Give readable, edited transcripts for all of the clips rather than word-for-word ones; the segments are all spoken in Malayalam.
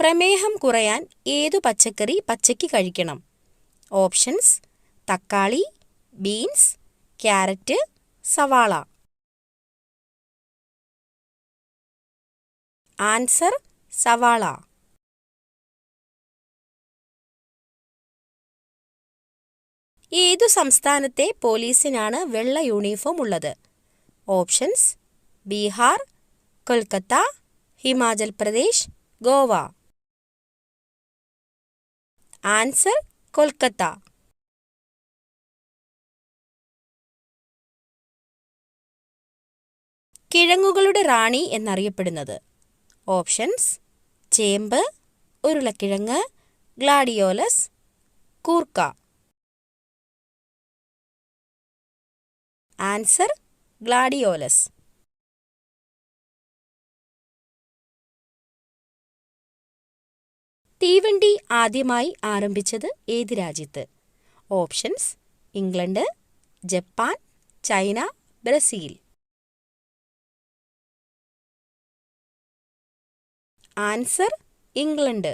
പ്രമേഹം കുറയാൻ ഏതു പച്ചക്കറി പച്ചയ്ക്ക് കഴിക്കണം? ഓപ്ഷൻസ്: തക്കാളി, ബീൻസ്, ക്യാരറ്റ്, സവാള. ആൻസർ: സവാള. ഏതു സംസ്ഥാനത്തെ പോലീസിനാണ് വെള്ള യൂണിഫോം ഉള്ളത്? ഓപ്ഷൻസ്: ബീഹാർ, കൊൽക്കത്ത, ഹിമാചൽ പ്രദേശ്, ഗോവ. ആൻസർ: കൊൽക്കത്ത. കിഴങ്ങുകളുടെ റാണി എന്നറിയപ്പെടുന്നത്? ഓപ്ഷൻസ്: ചേമ്പ്, ഉരുളക്കിഴങ്ങ്, ഗ്ലാഡിയോലസ്, കൂർക്ക. Answer: gladiolus. തീവണ്ടി ആദ്യമായി ആരംഭിച്ചത് ഏത് രാജ്യത്ത്? Options: England, Japan, China, Brazil. Answer: England.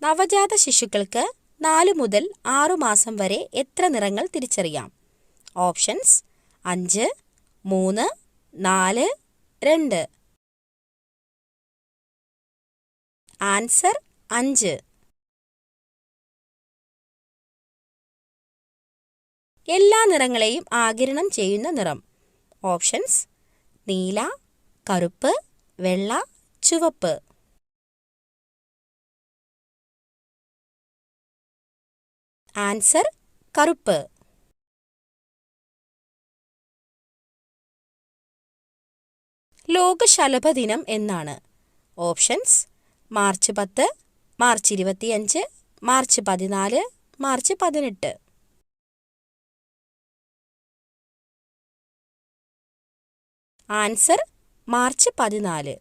നവജാത ശിശുക്കൾക്ക് 4 മുതൽ 6 മാസം വരെ എത്ര നിറങ്ങൾ തിരിച്ചറിയാം? ഓപ്ഷൻസ്: 5, 3, 4, 2. ആൻസർ: 5. എല്ലാ നിറങ്ങളെയും ആഗിരണം ചെയ്യുന്ന നിറം? ഓപ്ഷൻസ്: നീല, കറുപ്പ്, വെള്ള, ചുവപ്പ്. ആൻസർ: കറുപ്പ്. ലോക ശലഭ ദിനം എന്നാണ്? Options: March 10, March 25, March 14, March 18. Answer: March 14.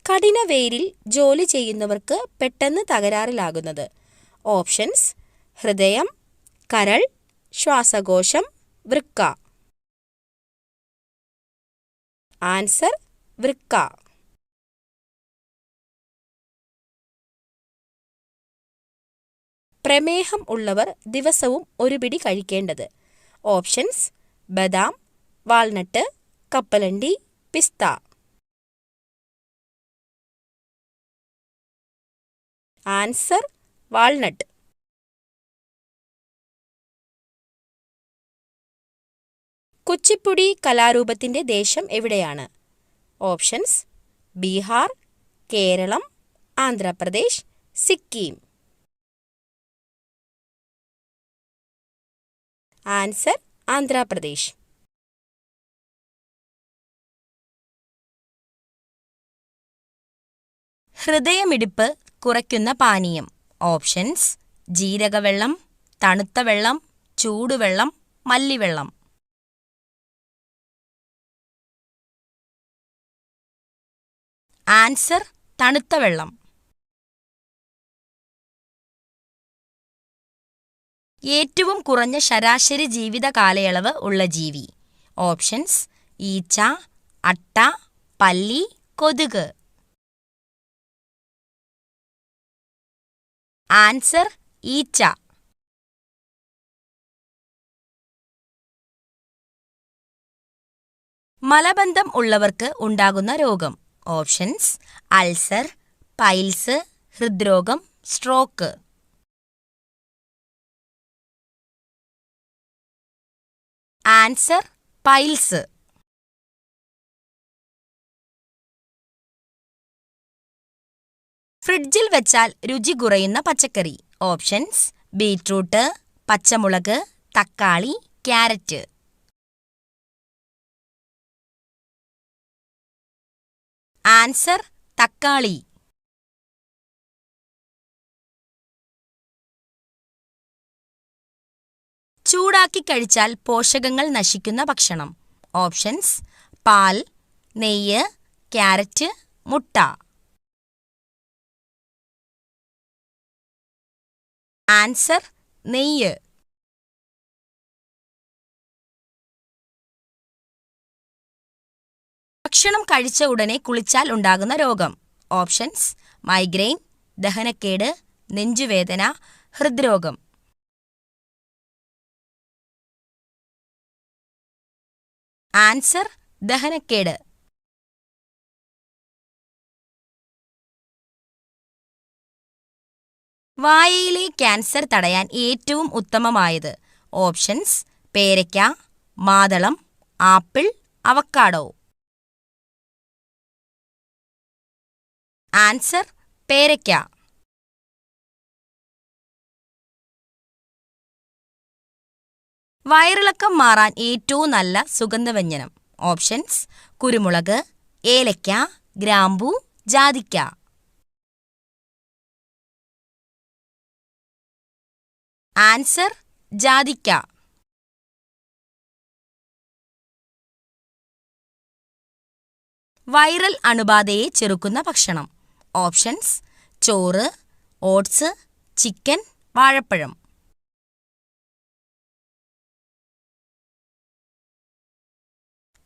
കഠിന വെയിലിൽ ജോലി ചെയ്യുന്നവർക്ക് പെട്ടെന്ന് തകരാറിലാകുന്നത്? ഓപ്ഷൻസ്: ഹൃദയം, കരൾ, ശ്വാസകോശം, വൃക്ക. ആൻസർ: വൃക്ക. പ്രമേഹം ഉള്ളവർ ദിവസവും ഒരു പിടി കഴിക്കേണ്ടത്? ഓപ്ഷൻസ്: ബദാം, വാൾനട്ട്, കപ്പലണ്ടി, പിസ്ത. Answer: walnut. കുച്ചിപ്പുടി കലാരൂപത്തിന്റെ ദേശം എവിടെയാണ്? ഓപ്ഷൻസ്: ബീഹാർ, കേരളം, ആന്ധ്രാപ്രദേശ്, സിക്കിം. ആൻസർ: ആന്ധ്രാപ്രദേശ്. ഹൃദയമിടിപ്പ് കുറയ്ക്കുന്ന പാനീയം? ഓപ്ഷൻസ്: ജീരകവെള്ളം, തണുത്ത വെള്ളം, ചൂടുവെള്ളം, മല്ലിവെള്ളം. ആൻസർ: തണുത്ത വെള്ളം. ഏറ്റവും കുറഞ്ഞ ശരാശരി ജീവിത കാലയളവ് ഉള്ള ജീവി? ഓപ്ഷൻസ്: ഈച്ച, അട്ട, പല്ലി, കൊതുക്. ആൻസർ: ഈച്ച. മലബന്ധം ഉള്ളവർക്ക് ഉണ്ടാകുന്ന രോഗം? ഓപ്ഷൻസ്: അൾസർ, പൈൽസ്, ഹൃദ്രോഗം, സ്ട്രോക്ക്. Answer: piles. ഫ്രിഡ്ജിൽ വെച്ചാൽ രുചി കുറയുന്ന പച്ചക്കറി? ഓപ്ഷൻസ്: ബീറ്റ്റൂട്ട്, പച്ചമുളക്, തക്കാളി, ക്യാരറ്റ്. ആൻസർ: തക്കാളി. ചൂടാക്കി കഴിച്ചാൽ പോഷകങ്ങൾ നശിക്കുന്ന ഭക്ഷണം? ഓപ്ഷൻസ്: പാൽ, നെയ്യ്, ക്യാരറ്റ്, മുട്ട. ആൻസർ: നെയ്യ്. ഭക്ഷണം കഴിച്ച ഉടനെ കുളിച്ചാൽ ഉണ്ടാകുന്ന രോഗം. ഓപ്ഷൻസ്: മൈഗ്രെയിൻ, ദഹനക്കേട്, നെഞ്ചുവേദന, ഹൃദ്രോഗം. ആൻസർ: ദഹനക്കേട്. വായയിലെ ക്യാൻസർ തടയാൻ ഏറ്റവും ഉത്തമമായത്. ഓപ്ഷൻസ്: പേരയ്ക്ക, മാതളം, ആപ്പിൾ, അവക്കാഡോ. ആൻസർ: പേരയ്ക്ക. വയറിളക്കം മാറാൻ ഏറ്റവും നല്ല സുഗന്ധവ്യഞ്ജനം. ഓപ്ഷൻസ്: കുരുമുളക്, ഏലയ്ക്ക, ഗ്രാമ്പൂ, ജാതിക്ക. ആൻസർ: ജാതിക്ക. വൈറൽ അണുബാധയെ ചെറുക്കുന്ന ഭക്ഷണം. ഓപ്ഷൻസ്: ചോറ്, ഓട്സ്, ചിക്കൻ, വാഴപ്പഴം.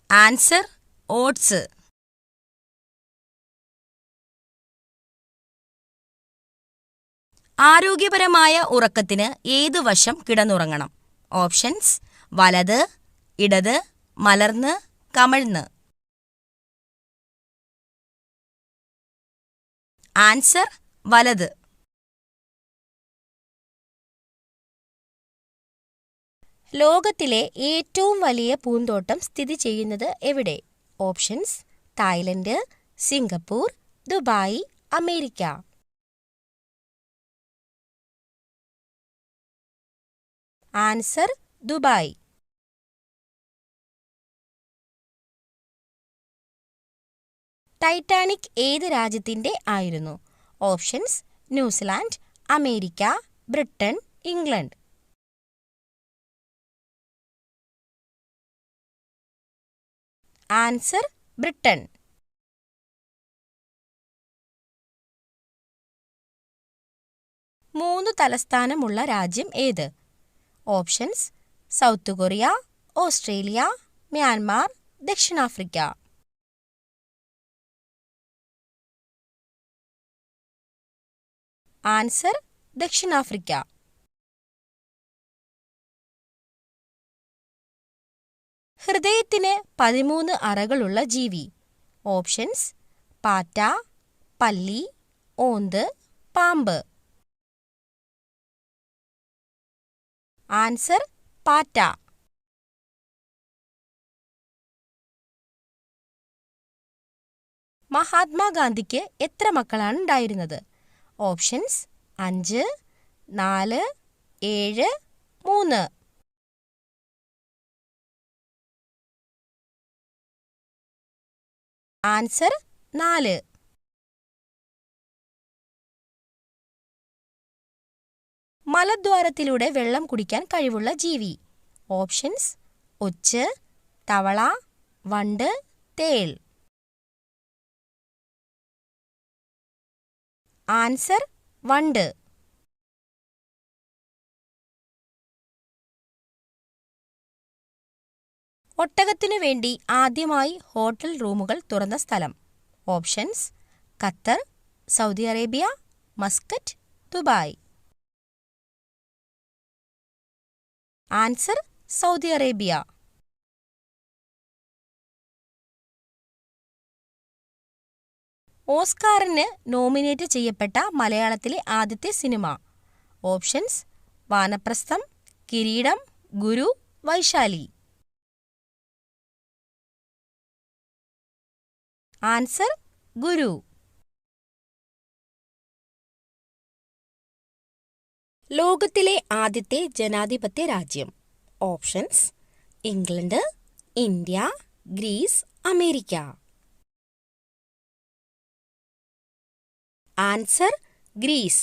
Answer: oats. ആരോഗ്യപരമായ ഉറക്കത്തിന് ഏതു വശം കിടന്നുറങ്ങണം? ഓപ്ഷൻസ്: വലത്, ഇടത്, മലർന്ന്, കമഴ്ന്ന്. ആൻസർ: വലത്. ലോകത്തിലെ ഏറ്റവും വലിയ പൂന്തോട്ടം സ്ഥിതി ചെയ്യുന്നത് എവിടെ? Options: Thailand, Singapore, Dubai, America. Answer: Dubai. Titanic ഏത് രാജ്യത്തിന്റെ ആയിരുന്നു? Options: New Zealand, America, Britain, England. Answer: Britain. മൂന്ന് തലസ്ഥാനമുള്ള രാജ്യം ഏത്? Options: south Korea, Australia, Myanmar, ദക്ഷിണാഫ്രിക്ക. ആൻസർ: ദക്ഷിണാഫ്രിക്ക. ഹൃദയത്തിന് 13 അറകളുള്ള ജീവി. ഓപ്ഷൻസ്: പാറ്റ, പല്ലി, ഓന്ത്, പാമ്പ്. ആൻസർ: പാറ്റ. മഹാത്മാഗാന്ധിക്ക് എത്ര മക്കളാണ് ഉണ്ടായിരുന്നത്? ഓപ്ഷൻസ്: 5, 4, 7, 3. ആൻസർ: 4. മലദ്വാരത്തിലൂടെ വെള്ളം കുടിക്കാൻ കഴിവുള്ള ജീവി. ഓപ്ഷൻസ്: ഒച്ച്, തവള, വണ്ട്, തേൾ. ആൻസർ: വണ്ട്. ഒട്ടകത്തിനു വേണ്ടി ആദ്യമായി ഹോട്ടൽ റൂമുകൾ തുറന്ന സ്ഥലം. Options: Qatar, Saudi Arabia, Muscat, Dubai. Answer: Saudi Arabia. ഓസ്കാറിന് നോമിനേറ്റ് ചെയ്യപ്പെട്ട മലയാളത്തിലെ ആദ്യത്തെ സിനിമ. ഓപ്ഷൻസ്: വാനപ്രസ്ഥം, കിരീടം, ഗുരു, വൈശാലി. ആൻസർ: ഗുരു. ലോകത്തിലെ ആദ്യത്തെ ജനാധിപത്യ രാജ്യം. Options: England, India, Greece, America. Answer: Greece.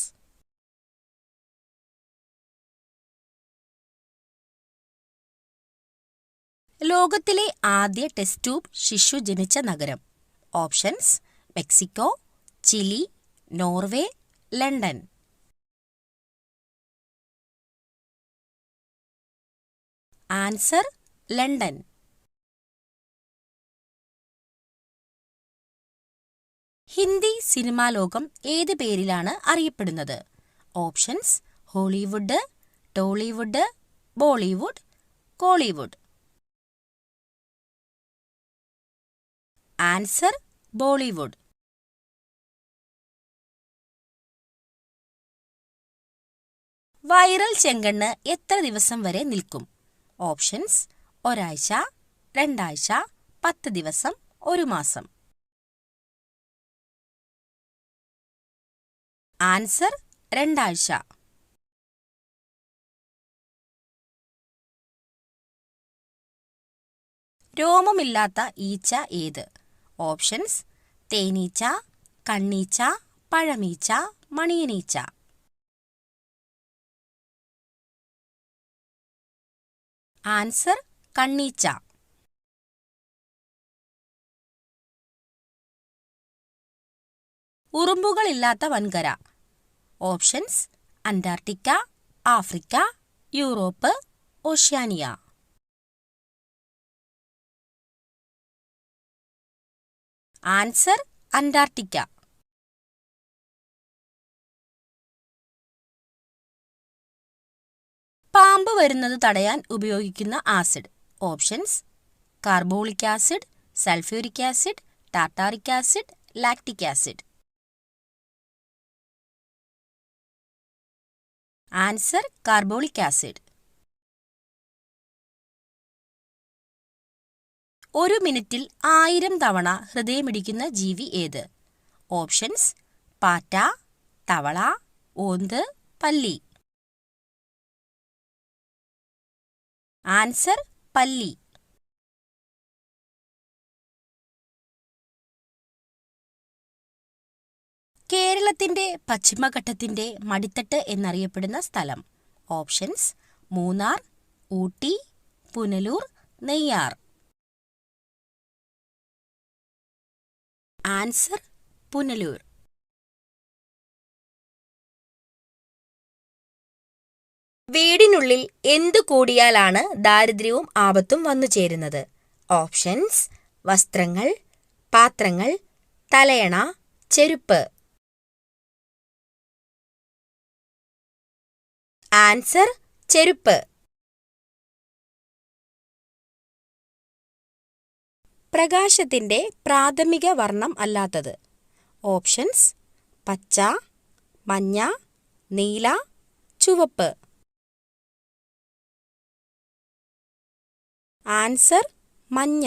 ലോകത്തിലെ ആദ്യ ടെസ്റ്റ് ട്യൂബ് ശിശു ജനിച്ച നഗരം. Options: Mexico, Chile, Norway, London. Answer: London. Hindi cinema ലോകം ഏത് പേരിലാണ് അറിയപ്പെടുന്നത്? Options: Hollywood, Tollywood, Bollywood, Kollywood. Answer: Bollywood. Viral ചെങ്കണ്ണ് എത്ര ദിവസം വരെ നിൽക്കും? ഓപ്ഷൻസ്: ഒരാഴ്ച, 2 ആഴ്ച, 10 ദിവസം, 1 മാസം. ആൻസർ: 2 ആഴ്ച. രോമമില്ലാത്ത ഈച്ച ഏത്? ഓപ്ഷൻസ്: തേനീച്ച, കണ്ണീച്ച, പഴമീച്ച, മണിയനീച്ച. ആൻസർ: കണ്ണീച്ച. ഉറുമ്പുകളില്ലാത്ത വൻകര. Options: Antarctica, Africa, Europe, Oceania. Answer: Antarctica. പാമ്പ് വരുന്നത് തടയാൻ ഉപയോഗിക്കുന്ന acid. Options: carbolic acid, sulphuric acid, tartaric acid, lactic acid. Answer: carbolic acid. 1 മിനിറ്റിൽ 1000 തവണ ഹൃദയമിടിക്കുന്ന ജീവി ഏത്? ഓപ്ഷൻസ്: പാറ്റ, തവള, ഓന്ത്, പല്ലി. ആൻസർ: പല്ലി. കേരളത്തിന്റെ പശ്ചിമഘട്ടത്തിന്റെ മടിത്തട്ട് എന്നറിയപ്പെടുന്ന സ്ഥലം. ഓപ്ഷൻസ്: മൂന്നാർ, ഊട്ടി, പുനലൂർ, നെയ്യാർ. ആൻസർ: പുനലൂർ. വീടിനുള്ളിൽ എന്തു കൂടിയാലാണ് ദാരിദ്ര്യവും ആപത്തും വന്നു ചേരുന്നത്? ഓപ്ഷൻസ്: വസ്ത്രങ്ങൾ, പാത്രങ്ങൾ, തലയണ, ചെരുപ്പ്. ആൻസർ: ചെരുപ്പ്. പ്രകാശത്തിന്റെ പ്രാഥമിക വർണ്ണം അല്ലാത്തത്. ഓപ്ഷൻസ്: പച്ച, മഞ്ഞ, നീല, ചുവപ്പ്. ആൻസർ: മഞ്ഞ.